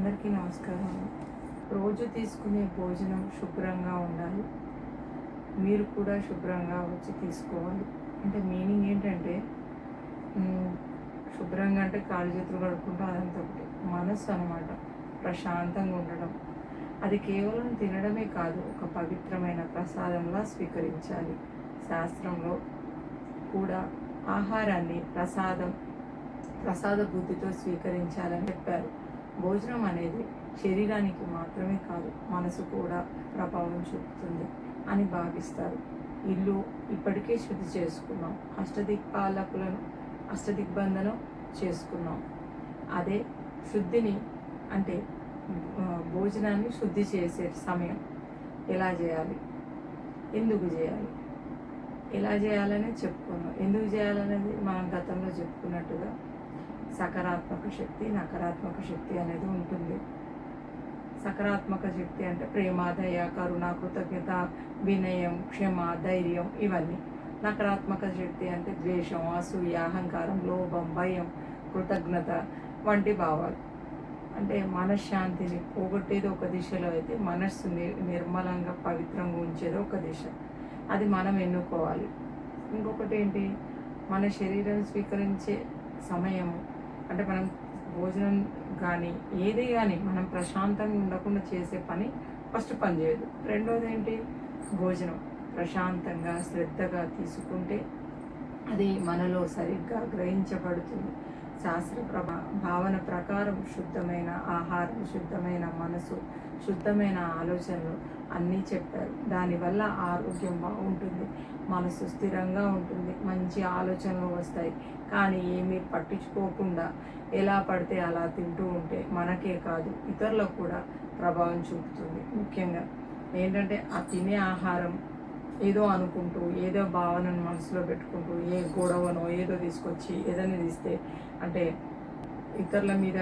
అందరికీ నమస్కారం. రోజు తీసుకునే భోజనం శుభ్రంగా ఉండాలి. మీరు కూడా శుభ్రంగా వచ్చి తీసుకోవాలి. అంటే మీనింగ్ ఏంటంటే శుభ్రంగా అంటే కాళ్ళు చేతులు కడుక్కుంటాం, అదంతా ఒకటి. మనస్సు అనమాట, ప్రశాంతంగా ఉండడం. అది కేవలం తినడమే కాదు, ఒక పవిత్రమైన ప్రసాదంలా స్వీకరించాలి. శాస్త్రంలో కూడా ఆహారాన్ని ప్రసాద బుద్ధితో స్వీకరించాలని చెప్పారు. భోజనం అనేది శరీరానికి మాత్రమే కాదు, మనసు కూడా ప్రభావం చూపుతుంది అని భావిస్తారు. ఇల్లు ఇప్పటికే శుద్ధి చేసుకున్నాం, అష్టదిగ్బంధనం చేసుకున్నాం. అదే శుద్ధిని అంటే భోజనాన్ని శుద్ధి చేసే సమయం ఎలా చేయాలి, ఎందుకు చేయాలి, ఎలా చేయాలనే చెప్పుకున్నాం. ఎందుకు చేయాలనేది మనం గతంలో చెప్పుకున్నట్టుగా సకారాత్మక శక్తి, నకారాత్మక శక్తి అనేది ఉంటుంది. సకారాత్మక శక్తి అంటే ప్రేమ, దయ, కరుణ, కృతజ్ఞత, వినయం, క్షమ, ధైర్యం ఇవన్నీ. నకారాత్మక శక్తి అంటే ద్వేషం, అసూయ, అహంకారం, లోభం, భయం, కృతజ్ఞత వంటి భావాలు. అంటే మనశ్శాంతిని పోగొట్టేది ఒక దిశలో అయితే, మనస్సుని నిర్మలంగా పవిత్రంగా ఉంచేది ఒక దిశ. అది మనం ఎన్నుకోవాలి. ఇంకొకటి ఏంటి, మన శరీరం స్వీకరించే సమయము అంటే మనం భోజనం కానీ ఏది కానీ మనం ప్రశాంతంగా ఉండకుండా చేసే పని ఫస్ట్ పని చేయదు. రెండోది ఏంటి, భోజనం ప్రశాంతంగా శ్రద్ధగా తీసుకుంటే అది మనలో సరిగ్గా గ్రహించబడుతుంది. శాస్త్ర భావన ప్రకారం శుద్ధమైన ఆహారం, శుద్ధమైన మనసు, శుద్ధమైన ఆలోచనలు అన్నీ చెప్పారు. దానివల్ల ఆరోగ్యం బాగుంటుంది, మనసు స్థిరంగా ఉంటుంది, మంచి ఆలోచనలు వస్తాయి. కానీ ఏమీ పట్టించుకోకుండా ఎలా పడితే అలా తింటూ ఉంటే మనకే కాదు ఇతరులకు కూడా ప్రభావం చూపుతుంది. ముఖ్యంగా ఏంటంటే ఆ తినే ఆహారం ఏదో అనుకుంటూ, ఏదో భావనను మనసులో పెట్టుకుంటూ, ఏ గొడవనో ఏదో తీసుకొచ్చి ఏదైనా తీస్తే అంటే ఇతరుల మీద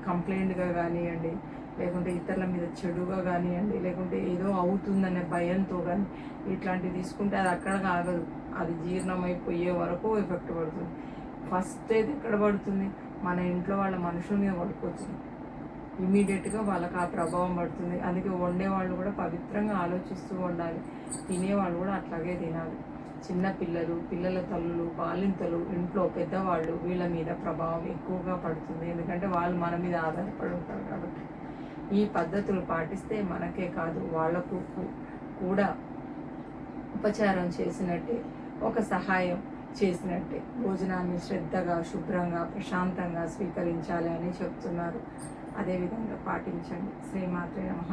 కంప్లైంట్గా కానివ్వండి, లేకుంటే ఇతరుల మీద చెడుగా కానివ్వండి, లేకుంటే ఏదో అవుతుందనే భయంతో కానీ ఇట్లాంటివి తీసుకుంటే అది అక్కడ ఆగదు. అది జీర్ణమైపోయే వరకు ఎఫెక్ట్ పడుతుంది. ఫస్ట్ అయితే ఎక్కడ పడుతుంది, మన ఇంట్లో వాళ్ళ మనుషుల మీద పడిపోతుంది. ఇమీడియట్గా వాళ్ళకి ఆ ప్రభావం పడుతుంది. అందుకే వండేవాళ్ళు కూడా పవిత్రంగా ఆలోచిస్తూ ఉండాలి, తినేవాళ్ళు కూడా అట్లాగే తినాలి. చిన్న పిల్లల తల్లులు, బాలింతలు, ఇంట్లో పెద్దవాళ్ళు వీళ్ళ మీద ప్రభావం ఎక్కువగా పడుతుంది. ఎందుకంటే వాళ్ళు మన మీద ఆధారపడి ఉంటారు కాబట్టి. ఈ పద్ధతులు పాటిస్తే మనకే కాదు వాళ్లకు కూడా ఉపచారం చేసినట్టే, ఒక సహాయం చేసినట్టే. భోజనాన్ని శ్రద్ధగా, శుభ్రంగా, ప్రశాంతంగా స్వీకరించాలి అని చెప్తున్నారు. అదేవిధంగా పాటించండి. శ్రీమాత్రే నమః.